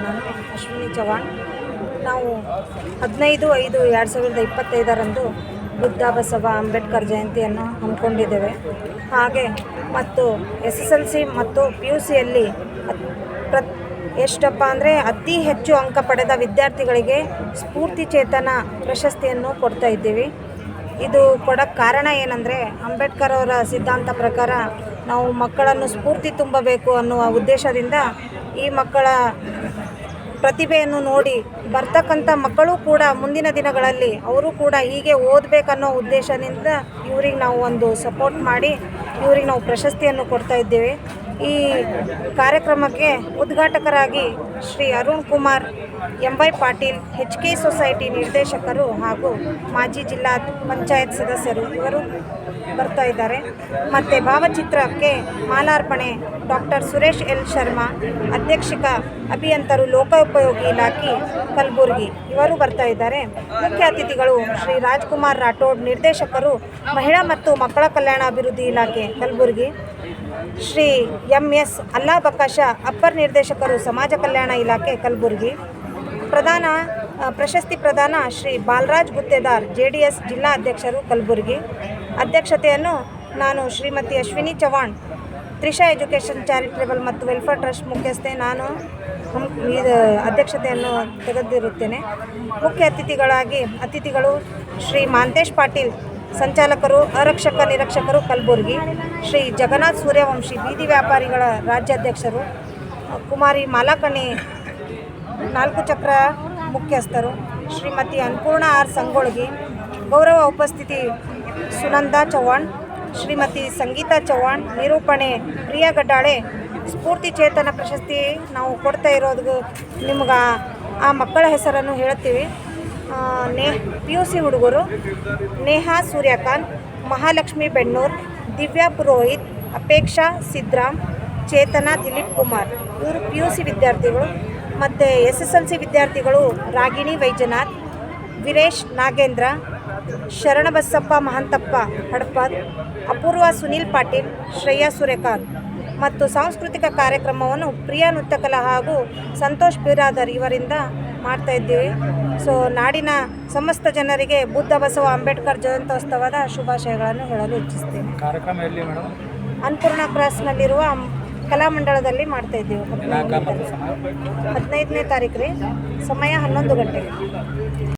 ನಾನು ಅಶ್ವಿನಿ ಚವಾಣ್. ನಾವು 15/5/2025 ಬುದ್ಧ ಬಸವ ಅಂಬೇಡ್ಕರ್ ಜಯಂತಿಯನ್ನು ಹಮ್ಮಿಕೊಂಡಿದ್ದೇವೆ. ಹಾಗೆ ಮತ್ತು SSLC ಮತ್ತು PUCಯಲ್ಲಿ ಎಷ್ಟಪ್ಪ ಅಂದರೆ ಅತಿ ಹೆಚ್ಚು ಅಂಕ ಪಡೆದ ವಿದ್ಯಾರ್ಥಿಗಳಿಗೆ ಸ್ಫೂರ್ತಿ ಚೇತನ ಪ್ರಶಸ್ತಿಯನ್ನು ಕೊಡ್ತಾ ಇದ್ದೀವಿ. ಇದು ಕೊಡೋಕ್ಕೆ ಕಾರಣ ಏನಂದರೆ, ಅಂಬೇಡ್ಕರ್ ಅವರ ಸಿದ್ಧಾಂತ ಪ್ರಕಾರ ನಾವು ಮಕ್ಕಳನ್ನು ಸ್ಫೂರ್ತಿ ತುಂಬಬೇಕು ಅನ್ನುವ ಉದ್ದೇಶದಿಂದ ಈ ಮಕ್ಕಳ ಪ್ರತಿಭೆಯನ್ನು ನೋಡಿ ಬರ್ತಕ್ಕಂಥ ಮಕ್ಕಳು ಕೂಡ ಮುಂದಿನ ದಿನಗಳಲ್ಲಿ ಅವರು ಕೂಡ ಹೀಗೆ ಓದಬೇಕನ್ನೋ ಉದ್ದೇಶದಿಂದ ಇವ್ರಿಗೆ ನಾವು ಒಂದು ಸಪೋರ್ಟ್ ಮಾಡಿ ಇವ್ರಿಗೆ ನಾವು ಪ್ರಶಸ್ತಿಯನ್ನು ಕೊಡ್ತಾ ಇದ್ದೇವೆ. ಈ ಕಾರ್ಯಕ್ರಮಕ್ಕೆ ಉದ್ಘಾಟಕರಾಗಿ Shri Arun Kumar MY Patil HK society ನಿರ್ದೇಶಕರು ಹಾಗೂ ಮಾಜಿ ಜಿಲ್ಲಾ ಪಂಚಾಯತ್ ಸದಸ್ಯರು ಇವರು ಬರ್ತಾ ಇದ್ದಾರೆ. ಮತ್ತು ಭಾವಚಿತ್ರಕ್ಕೆ ಮಾಲಾರ್ಪಣೆ ಡಾಕ್ಟರ್ ಸುರೇಶ್ L ಶರ್ಮಾ, ಅಧ್ಯಕ್ಷಕ ಅಭಿಯಂತರು ಲೋಕೋಪಯೋಗಿ ಇಲಾಖೆ ಕಲಬುರಗಿ ಇವರು ಬರ್ತಾ ಇದ್ದಾರೆ. ಮುಖ್ಯ ಅತಿಥಿಗಳು ಶ್ರೀ ರಾಜ್ಕುಮಾರ್ ರಾಠೋಡ್, ನಿರ್ದೇಶಕರು ಮಹಿಳಾ ಮತ್ತು ಮಕ್ಕಳ ಕಲ್ಯಾಣ ಅಭಿವೃದ್ಧಿ ಇಲಾಖೆ ಕಲಬುರಗಿ, ಶ್ರೀ MS ಅಲ್ಲಾ ಬಕಾಶ, ಅಪ್ಪರ್ ನಿರ್ದೇಶಕರು ಸಮಾಜ ಕಲ್ಯಾಣ ಇಲಾಖೆ ಕಲಬುರಗಿ. ಪ್ರಶಸ್ತಿ ಪ್ರದಾನ ಶ್ರೀ ಬಾಲರಾಜ್ ಗುತ್ತೇದಾರ್, JDS ಜಿಲ್ಲಾ ಅಧ್ಯಕ್ಷರು ಕಲಬುರಗಿ. ಅಧ್ಯಕ್ಷತೆಯನ್ನು ನಾನು ಶ್ರೀಮತಿ ಅಶ್ವಿನಿ ಚವಾಣ್, ತ್ರಿಷಾ ಎಜುಕೇಷನ್ ಚಾರಿಟೇಬಲ್ ಮತ್ತು ವೆಲ್ಫೇರ್ ಟ್ರಸ್ಟ್ ಮುಖ್ಯಸ್ಥೆ, ನಾನು ಅಧ್ಯಕ್ಷತೆಯನ್ನು ತೆಗೆದಿರುತ್ತೇನೆ. ಮುಖ್ಯ ಅತಿಥಿಗಳು ಶ್ರೀ ಮಾಂತೇಶ್ ಪಾಟೀಲ್, ಸಂಚಾಲಕರು ಆರಕ್ಷಕ ನಿರೀಕ್ಷಕರು ಕಲಬುರಗಿ, ಶ್ರೀ ಜಗನ್ನಾಥ್ ಸೂರ್ಯವಂಶಿ, ಬೀದಿ ವ್ಯಾಪಾರಿಗಳ ರಾಜ್ಯಾಧ್ಯಕ್ಷರು, ಕುಮಾರಿ ಮಾಲಾಕಣಿ, 4 ಚಕ್ರ ಮುಖ್ಯಸ್ಥರು, ಶ್ರೀಮತಿ ಅನ್ನಪೂರ್ಣ R ಸಂಗೊಳ್ಗಿ. ಗೌರವ ಉಪಸ್ಥಿತಿ ಸುನಂದಾ ಚವ್ಹಾಣ್, ಶ್ರೀಮತಿ ಸಂಗೀತಾ ಚವ್ಹಾಣ್. ನಿರೂಪಣೆ ಪ್ರಿಯಾ ಗಡ್ಡಾಳೆ. ಸ್ಫೂರ್ತಿ ಚೇತನ ಪ್ರಶಸ್ತಿ ನಾವು ಕೊಡ್ತಾ ಇರೋದು ನಿಮ್ಗೆ ಆ ಮಕ್ಕಳ ಹೆಸರನ್ನು ಹೇಳ್ತೀವಿ. PUC ಹುಡುಗರು ನೇಹಾ ಸೂರ್ಯಕಾಂತ್, ಮಹಾಲಕ್ಷ್ಮಿ ಬೆಣ್ಣೂರ್, ದಿವ್ಯಾ ಪುರೋಹಿತ್, ಅಪೇಕ್ಷಾ ಸಿದ್ರಾಮ್, ಚೇತನ ದಿಲೀಪ್ ಕುಮಾರ್ ಇವರು PUC ವಿದ್ಯಾರ್ಥಿಗಳು. ಮತ್ತು SSLC ವಿದ್ಯಾರ್ಥಿಗಳು ರಾಗಿಣಿ ವೈಜನಾಥ್, ವೀರೇಶ್ ನಾಗೇಂದ್ರ, ಶರಣಬಸಪ್ಪ ಮಹಂತಪ್ಪ ಹಡಪದ್, ಅಪೂರ್ವ ಸುನೀಲ್ ಪಾಟೀಲ್, ಶ್ರೇಯಾ ಸೂರ್ಯಕಾಂತ್. ಮತ್ತು ಸಾಂಸ್ಕೃತಿಕ ಕಾರ್ಯಕ್ರಮವನ್ನು ಪ್ರಿಯಾ ನೃತ್ಯಕಲಾ ಹಾಗೂ ಸಂತೋಷ್ ಬಿರಾದರ್ ಇವರಿಂದ ಮಾಡ್ತಾ ಇದ್ದೀವಿ. ಸೊ ನಾಡಿನ ಸಮಸ್ತ ಜನರಿಗೆ ಬುದ್ಧ ಬಸವ ಅಂಬೇಡ್ಕರ್ ಜಯಂತ್ಯೋತ್ಸವದ ಶುಭಾಶಯಗಳನ್ನು ಹೇಳಲು ಇಚ್ಛಿಸ್ತೇನೆ. ಕಾರ್ಯಕ್ರಮ ಎಲ್ಲಿ ಮೇಡಮ್? ಅನ್ನಪೂರ್ಣ ಕ್ರಾಸ್ನಲ್ಲಿರುವ ಕಲಾಮಂಡಲದಲ್ಲಿ ಮಾಡ್ತಾ ಇದ್ದೀವಿ. 15ನೇ ತಾರೀಕು ರೀ, ಸಮಯ 11 ಗಂಟೆಗೆ.